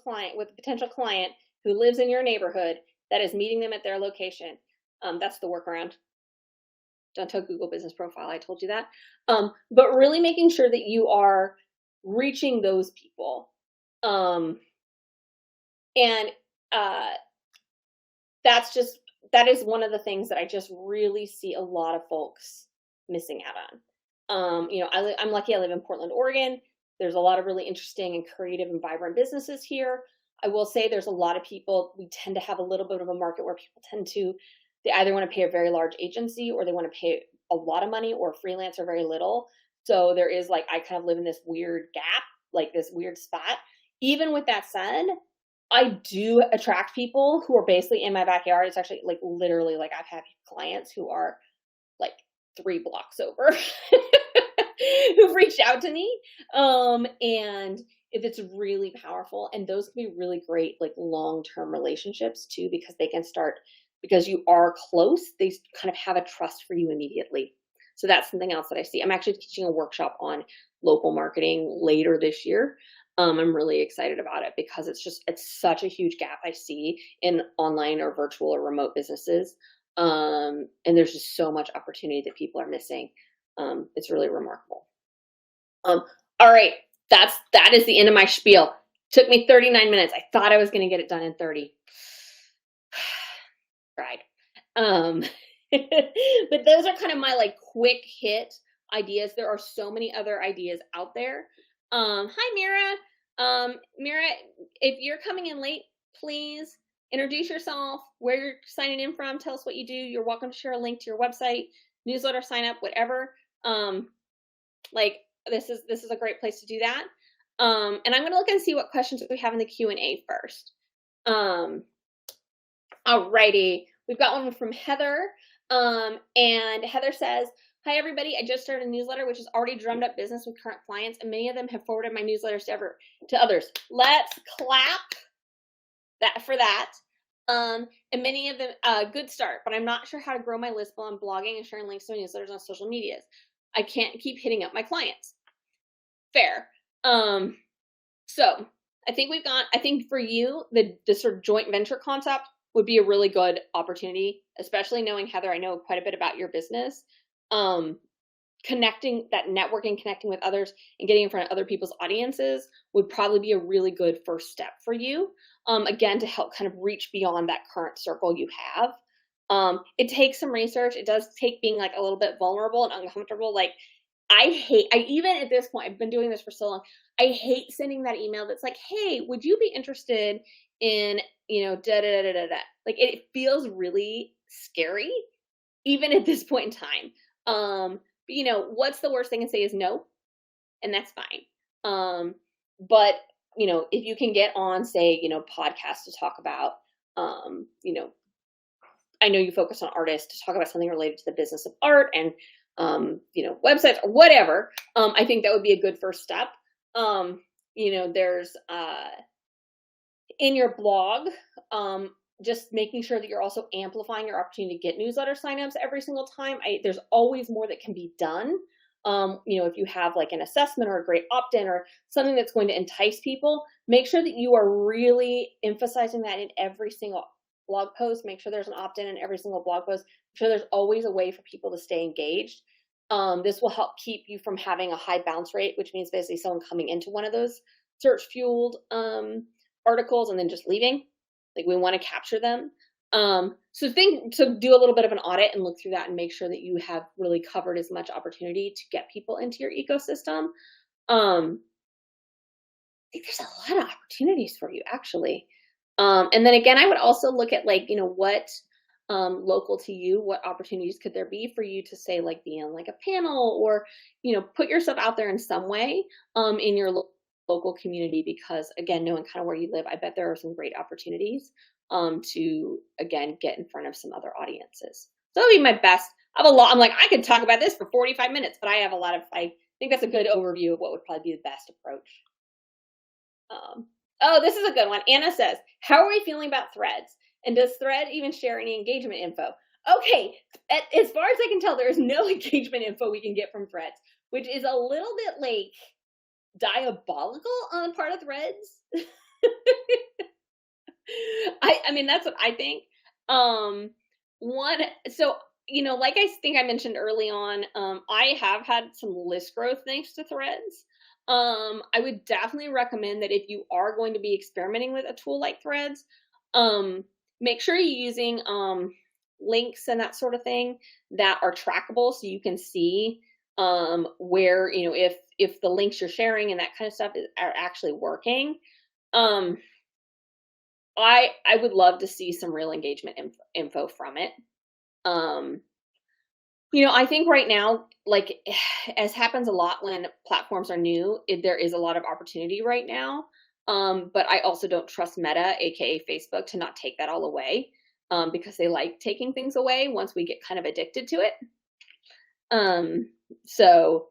client who lives in your neighborhood that is meeting them at their location. That's the workaround. Don't tell Google business profile I told you that. But really making sure that you are reaching those people. And that is one of the things that I just really see a lot of folks missing out on. I'm lucky I live in Portland, Oregon. There's a lot of really interesting and creative and vibrant businesses here. I will say there's a lot of people, we tend to have a little bit of a market where people they either want to pay a very large agency or they want to pay a lot of money, or freelance or very little. So there is I kind of live in this weird gap, like this weird spot. Even with that said, I do attract people who are basically in my backyard. It's actually literally I've had clients who are 3 blocks over who've reached out to me. And if it's really powerful, and those can be really great, long-term relationships too, because you are close, they kind of have a trust for you immediately. So that's something else that I see. I'm actually teaching a workshop on local marketing later this year. I'm really excited about it because it's such a huge gap I see in online or virtual or remote businesses. And there's just so much opportunity that people are missing. It's really remarkable. All right, that is the end of my spiel. Took me 39 minutes. I thought I was going to get it done in 30. Tried. But those are kind of my quick hit ideas. There are so many other ideas out there. Hi, Mira. Mira, if you're coming in late, please introduce yourself, where you're signing in from, tell us what you do. You're welcome to share a link to your website, newsletter sign up, whatever. Like this is a great place to do that. And I'm gonna look and see what questions we have in the Q&A first. Alrighty, we've got one from Heather. And Heather says, "Hi everybody, I just started a newsletter which has already drummed up business with current clients, and many of them have forwarded my newsletters to others." Let's clap for that. And many of them, good start, but I'm not sure how to grow my list while I'm blogging and sharing links to my newsletters on social medias. I can't keep hitting up my clients. Fair. So I think for you, the sort of joint venture concept would be a really good opportunity, especially knowing, Heather, I know quite a bit about your business. Connecting with others and getting in front of other people's audiences would probably be a really good first step for you. Again, to help kind of reach beyond that current circle you have. It takes some research. It does take being like a little bit vulnerable and uncomfortable. Like even at this point, I've been doing this for so long. I hate sending that email that's like, "Hey, would you be interested in, da da da da da?" Like it feels really scary, even at this point in time. But what's the worst thing to say is no, and that's fine. But if you can get on, say, podcasts to talk about, I know you focus on artists, to talk about something related to the business of art and websites or whatever. I think that would be a good first step. There's in your blog, just making sure that you're also amplifying your opportunity to get newsletter signups every single time. There's always more that can be done. If you have like an assessment or a great opt-in or something that's going to entice people, make sure that you are really emphasizing that in every single blog post. Make sure there's an opt-in in every single blog post. Make sure there's always a way for people to stay engaged. This will help keep you from having a high bounce rate, which means basically someone coming into one of those search-fueled articles and then just leaving. Like, we want to capture them. So do a little bit of an audit and look through that and make sure that you have really covered as much opportunity to get people into your ecosystem. I think there's a lot of opportunities for you, actually. And then again, I would also look at what local to you, what opportunities could there be for you to say, like, be on like a panel or, put yourself out there in some way in your local community, because again, knowing kind of where you live, I bet there are some great opportunities to, again, get in front of some other audiences. So that would be my best. I have a lot. I'm like, I could talk about this for 45 minutes, but I think that's a good overview of what would probably be the best approach. Oh, this is a good one. Anna says, "How are we feeling about Threads? And does Thread even share any engagement info?" Okay, as far as I can tell, there is no engagement info we can get from Threads, which is a little bit like diabolical on the part of Threads. I mean, that's what I think. Like I think I mentioned early on, I have had some list growth thanks to Threads. I would definitely recommend that if you are going to be experimenting with a tool like Threads, make sure you're using links and that sort of thing that are trackable, so you can see where, if the links you're sharing and that kind of stuff are actually working. I would love to see some real engagement info from it. I think right now, like, as happens a lot when platforms are new, there is a lot of opportunity right now. But I also don't trust Meta, aka Facebook, to not take that all away, because they like taking things away once we get kind of addicted to it. So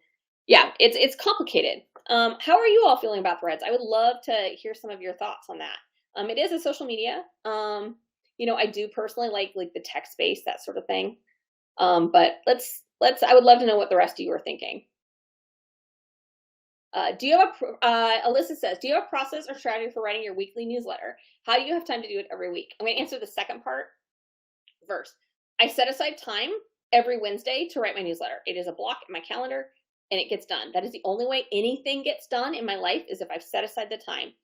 yeah, it's complicated. How are you all feeling about Threads? I would love to hear some of your thoughts on that. It is a social media. I do personally like the tech space, that sort of thing. But I would love to know what the rest of you are thinking. Alyssa says, "Do you have a process or strategy for writing your weekly newsletter? How do you have time to do it every week?" I'm going to answer the second part first. I set aside time every Wednesday to write my newsletter. It is a block in my calendar and it gets done. That is the only way anything gets done in my life, is if I've set aside the time.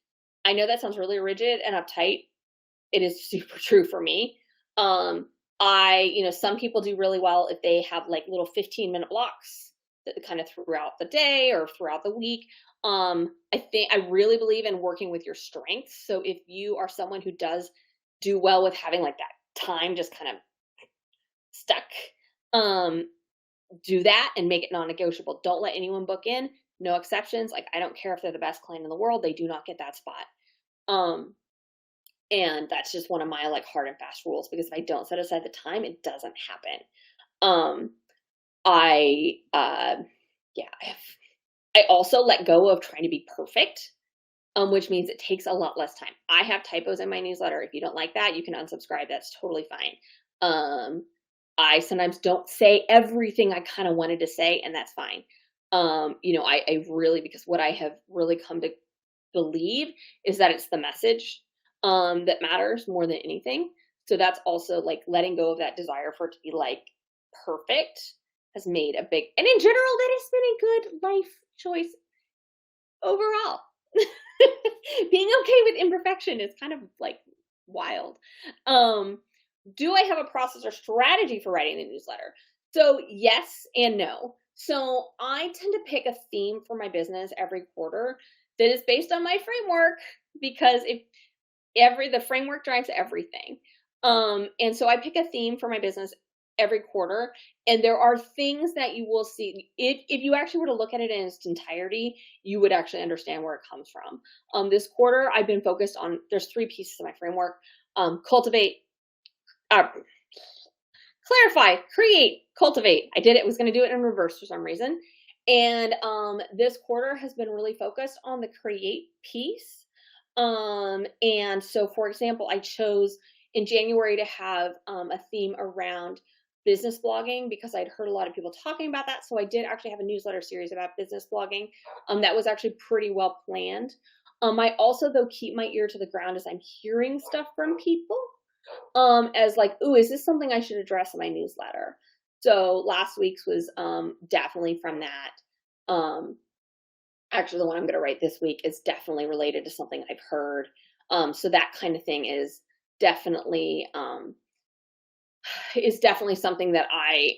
I know that sounds really rigid and uptight. It is super true for me. Some people do really well if they have like little 15-minute blocks that kind of throughout the day or throughout the week. I really believe in working with your strengths. So if you are someone who does do well with having like that time just kind of stuck, um, do that and make it non-negotiable. Don't let anyone book in, no exceptions. Like I don't care if they're the best client in the world, they do not get that spot. Um, and that's just one of my like hard and fast rules because if I don't set aside the time, it doesn't happen. Um, I yeah, I also let go of trying to be perfect, which means it takes a lot less time. I have typos in my newsletter. If you don't like that, you can unsubscribe. That's totally fine. Um, I sometimes don't say everything I kind of wanted to say, and that's fine. I really, because what I have really come to believe is that it's the message that matters more than anything. So that's also like letting go of that desire for it to be like perfect has made a big, and in general, that has been a good life choice overall. Being okay with imperfection is kind of like wild. Um, do I have a process or strategy for writing the newsletter? So, yes and no. So, I tend to pick a theme for my business every quarter that is based on my framework because if the framework drives everything. And so I pick a theme for my business every quarter, and there are things that you will see if you actually were to look at it in its entirety, you would actually understand where it comes from. This quarter, I've been focused on there's three pieces of my framework: cultivate, uh, clarify, create, cultivate. I did it. Was going to do it in reverse for some reason, and this quarter has been really focused on the create piece. And so, for example, I chose in January to have a theme around business blogging because I'd heard a lot of people talking about that. So I did actually have a newsletter series about business blogging. That was actually pretty well planned. I also, though, keep my ear to the ground as I'm hearing stuff from people as like, ooh, is this something I should address in my newsletter? So last week's was definitely from that. Actually, the one I'm going to write this week is definitely related to something I've heard. So that kind of thing definitely is definitely something that I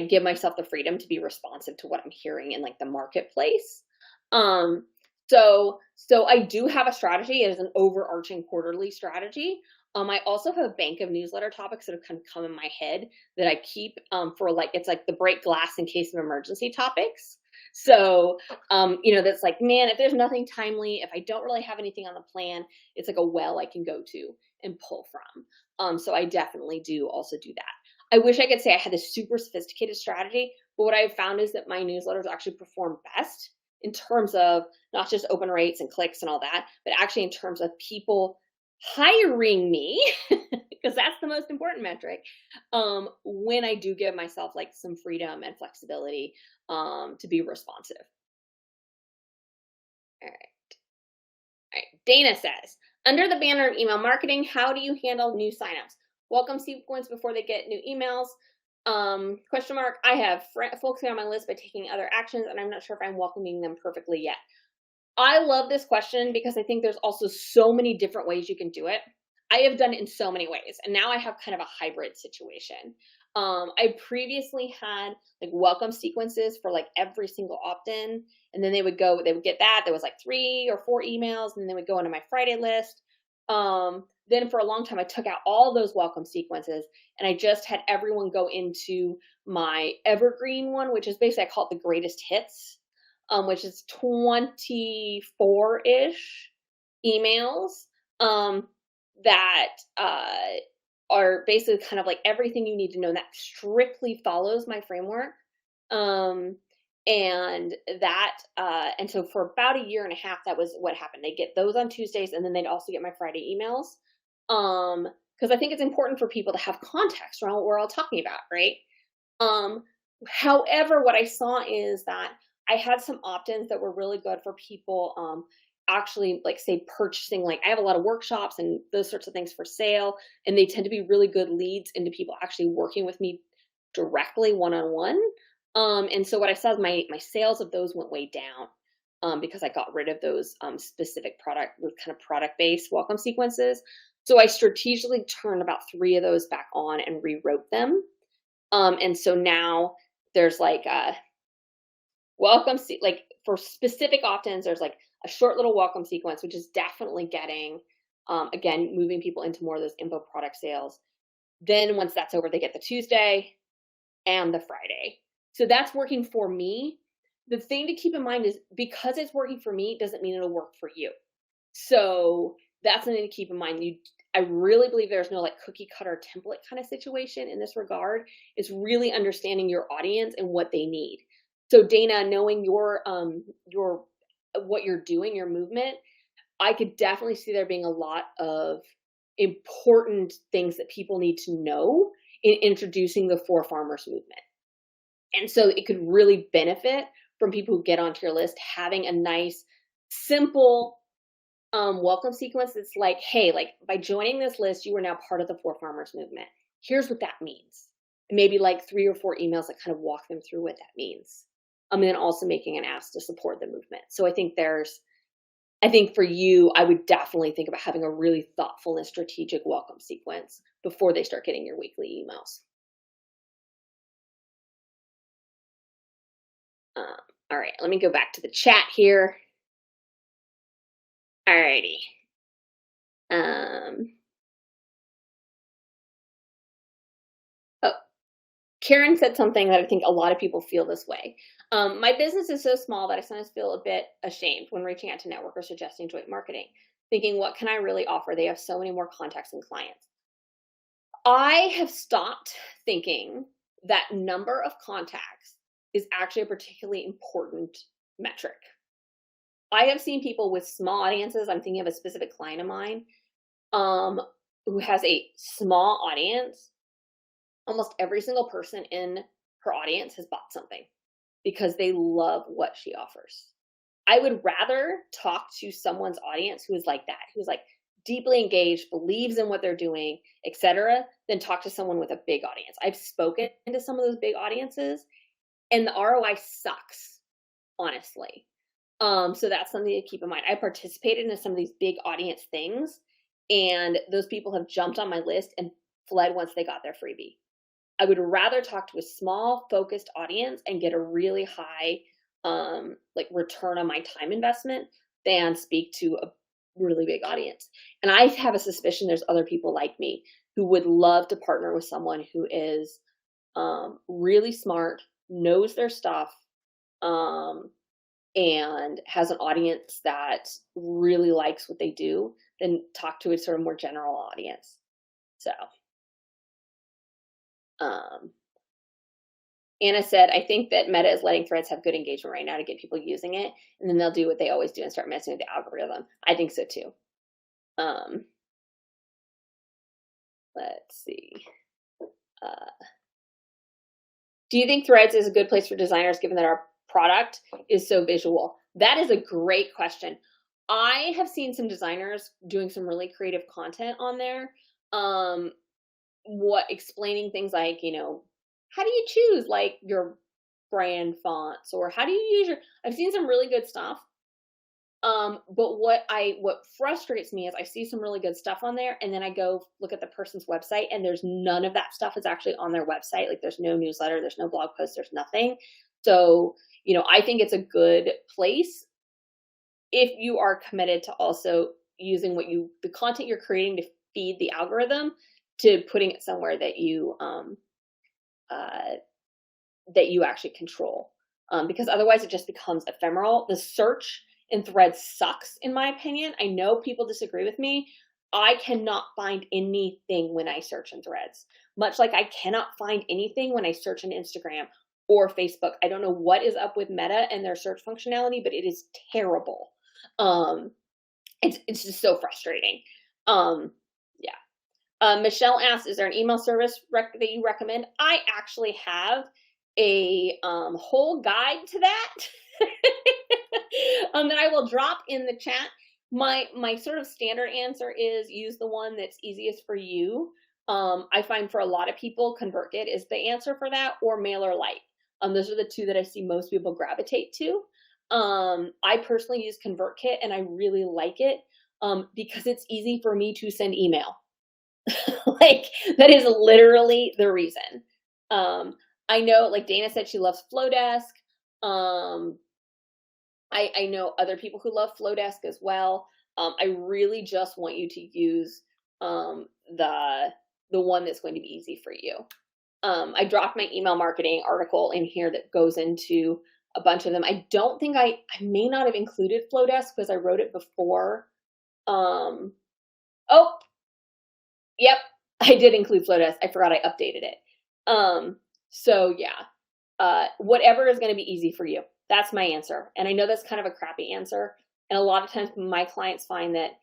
give myself the freedom to be responsive to what I'm hearing in like the marketplace. Um, so I do have a strategy. It is an overarching quarterly strategy. I also have a bank of newsletter topics that have kind of come in my head that I keep for like it's like the break glass in case of emergency topics. So that's like, man, if there's nothing timely, if I don't really have anything on the plan, it's like a well I can go to and pull from. So I definitely do also do that. I wish I could say I had this super sophisticated strategy, but what I've found is that my newsletters actually perform best in terms of not just open rates and clicks and all that, but actually in terms of people hiring me, because that's the most important metric, when I do give myself like some freedom and flexibility to be responsive. All right. All right. Dana says, under the banner of email marketing, how do you handle new signups? Welcome sequence before they get new emails. Question mark. I have focusing on my list by taking other actions, and I'm not sure if I'm welcoming them perfectly yet. I love this question because I think there's also so many different ways you can do it. I have done it in so many ways, and now I have kind of a hybrid situation. I previously had like welcome sequences for like every single opt-in, and then they would get that. There was like 3 or 4 emails, and then they would go into my Friday list. Then for a long time, I took out all those welcome sequences, and I just had everyone go into my evergreen one, which is basically I call it the greatest hits, which is 24-ish emails that are basically kind of like everything you need to know that strictly follows my framework. And so for about a year and a half, that was what happened. They get those on Tuesdays, and then they'd also get my Friday emails. Because I think it's important for people to have context around what we're all talking about, right? However, what I saw is that I had some opt-ins that were really good for people actually like say purchasing, like I have a lot of workshops and those sorts of things for sale, and they tend to be really good leads into people actually working with me directly one-on-one. And so what I saw is my sales of those went way down because I got rid of those specific product-based welcome sequences. So I strategically turned about 3 of those back on and rewrote them. And so now there's like like for specific opt-ins, there's like a short little welcome sequence, which is definitely getting Again, moving people into more of those info product sales. Then once that's over, they get the Tuesday and the Friday. So that's working for me. The thing to keep in mind is because it's working for me doesn't mean it'll work for you. So that's something to keep in mind. I really believe there's no like cookie cutter template kind of situation in this regard. It's really understanding your audience and what they need. So Dana, knowing your what you're doing, your movement, I could definitely see there being a lot of important things that people need to know in introducing the For Farmers movement. And so it could really benefit from people who get onto your list having a nice, simple welcome sequence that's like, hey, like by joining this list, you are now part of the For Farmers movement. Here's what that means. And maybe like 3 or 4 emails that kind of walk them through what that means. And then also making an ask to support the movement. So I think for you, I would definitely think about having a really thoughtful and strategic welcome sequence before they start getting your weekly emails. All right, let me go back to the chat here. All righty. Oh, Karen said something that I think a lot of people feel this way. My business is so small that I sometimes feel a bit ashamed when reaching out to networkers suggesting joint marketing, thinking, what can I really offer? They have so many more contacts and clients. I have stopped thinking that number of contacts is actually a particularly important metric. I have seen people with small audiences. I'm thinking of a specific client of mine who has a small audience. Almost every single person in her audience has bought something because they love what she offers. I would rather talk to someone's audience who is like that, who's like deeply engaged, believes in what they're doing, etc., than talk to someone with a big audience. I've spoken to some of those big audiences and the ROI sucks, honestly. So that's something to keep in mind. I participated in some of these big audience things, and those people have jumped on my list and fled once they got their freebie. I would rather talk to a small, focused audience and get a really high like return on my time investment than speak to a really big audience. And I have a suspicion there's other people like me who would love to partner with someone who is really smart, knows their stuff, and has an audience that really likes what they do, than talk to a sort of more general audience. So Anna said, I think that Meta is letting Threads have good engagement right now to get people using it, and then they'll do what they always do and start messing with the algorithm. I think so too. Let's see. Do you think Threads is a good place for designers given that our product is so visual? That is a great question. I have seen some designers doing some really creative content on there. Explaining things like, how do you choose like your brand fonts, or how do you use I've seen some really good stuff. But what frustrates me is I see some really good stuff on there, and then I go look at the person's website and there's none of that stuff is actually on their website. Like there's no newsletter, there's no blog post, there's nothing. So, I think it's a good place if you are committed to also using the content you're creating to feed the algorithm, to putting it somewhere that you actually control, because otherwise it just becomes ephemeral. The search in Threads sucks, in my opinion. I know people disagree with me. I cannot find anything when I search in Threads, much like I cannot find anything when I search in Instagram or Facebook. I don't know what is up with Meta and their search functionality, but it is terrible. It's just so frustrating. Michelle asks, is there an email service that you recommend? I actually have a whole guide to that that I will drop in the chat. My sort of standard answer is use the one that's easiest for you. I find for a lot of people, ConvertKit is the answer for that, or MailerLite. Those are the two that I see most people gravitate to. I personally use ConvertKit and I really like it because it's easy for me to send email. Like that is literally the reason. I know, like Dana said, she loves Flowdesk. I know other people who love Flowdesk as well. I really just want you to use the one that's going to be easy for you. I dropped my email marketing article in here that goes into a bunch of them. I don't think I may not have included Flowdesk because I wrote it before. Oh, yep, I did include Flowdesk. I forgot I updated it. So yeah, whatever is going to be easy for you. That's my answer. And I know that's kind of a crappy answer. And a lot of times my clients find that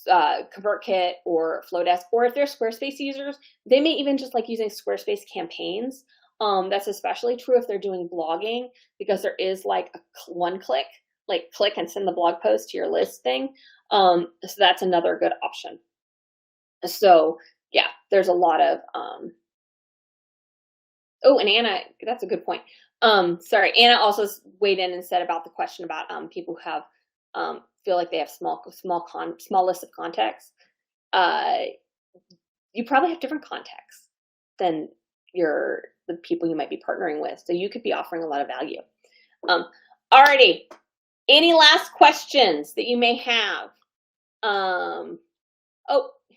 ConvertKit or Flowdesk, or if they're Squarespace users, they may even just like using Squarespace campaigns. That's especially true if they're doing blogging, because there is like a one click, like click and send the blog post to your list thing. So that's another good option. So yeah, there's a lot of, oh, and Anna, that's a good point. Sorry, Anna also weighed in and said about the question about people who have feel like they have small list of contacts. You probably have different contacts than the people you might be partnering with, so you could be offering a lot of value. Alrighty, any last questions that you may have? Oh,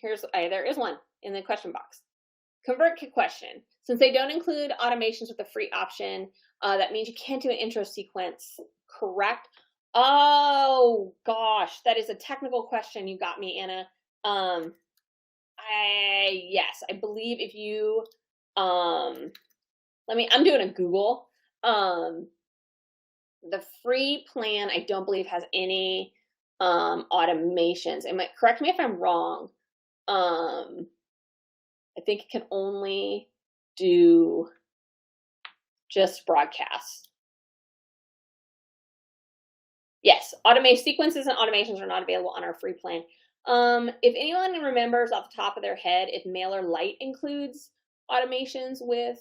there is one in the question box. ConvertKit question. Since they don't include automations with the free option, that means you can't do an intro sequence, correct? Oh gosh, that is a technical question. You got me, Anna. Yes, I believe if you I'm doing a Google. The free plan I don't believe has any automations. Correct me if I'm wrong. I think it can only do just broadcasts. Yes, automated sequences and automations are not available on our free plan. If anyone remembers off the top of their head if MailerLite includes automations with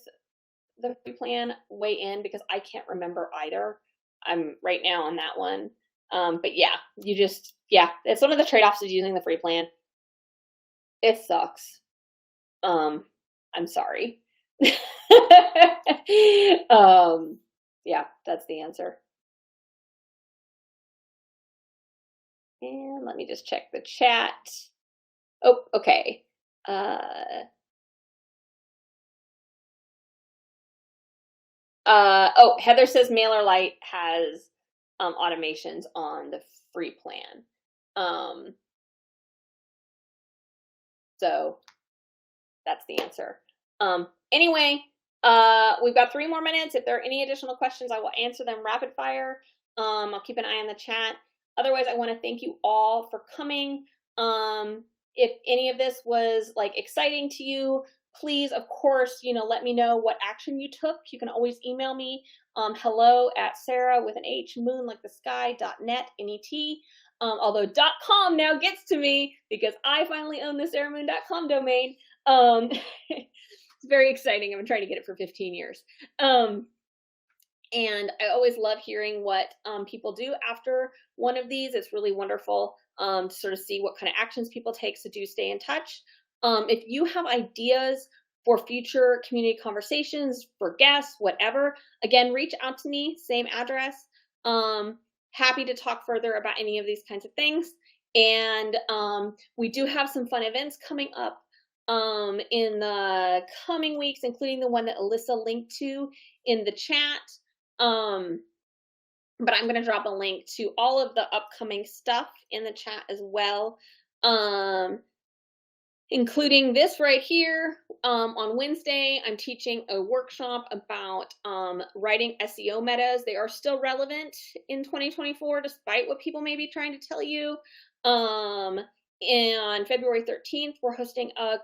the free plan, weigh in, because I can't remember either. I'm right now on that one. But yeah, it's one of the trade-offs of using the free plan. It sucks. I'm sorry. Yeah, that's the answer. And let me just check the chat. Oh, okay. Heather says MailerLite has automations on the free plan. So that's the answer. Anyway, we've got 3 more minutes. If there are any additional questions, I will answer them rapid fire. I'll keep an eye on the chat. Otherwise, I want to thank you all for coming. If any of this was like exciting to you, please, of course, let me know what action you took. You can always email me, hello@sarah with an H, moon like the sky.net, N-E-T. Although .com now gets to me because I finally own the sarahmoon.com domain. It's very exciting. I've been trying to get it for 15 years. And I always love hearing what people do after one of these. It's really wonderful to sort of see what kind of actions people take, so do stay in touch. If you have ideas for future community conversations, for guests, whatever, again, reach out to me, same address. Happy to talk further about any of these kinds of things. And we do have some fun events coming up in the coming weeks, including the one that Alyssa linked to in the chat. But I'm going to drop a link to all of the upcoming stuff in the chat as well, including this right here. On Wednesday, I'm teaching a workshop about writing SEO metas. They are still relevant in 2024, despite what people may be trying to tell you. And February 13th, we're hosting a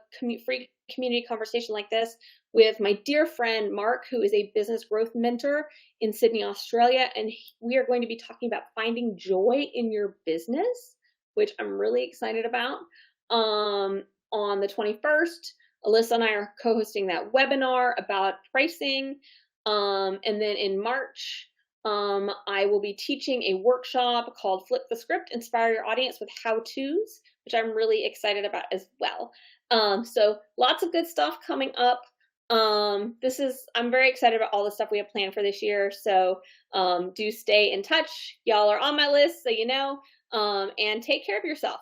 free community conversation like this with my dear friend Mark, who is a business growth mentor in Sydney, Australia. And we are going to be talking about finding joy in your business, which I'm really excited about. On the 21st, Alyssa and I are co-hosting that webinar about pricing. And then in March, I will be teaching a workshop called Flip the Script, Inspire Your Audience with How-Tos, which I'm really excited about as well. So lots of good stuff coming up. I'm very excited about all the stuff we have planned for this year. So do stay in touch. Y'all are on my list, so you know. And take care of yourself.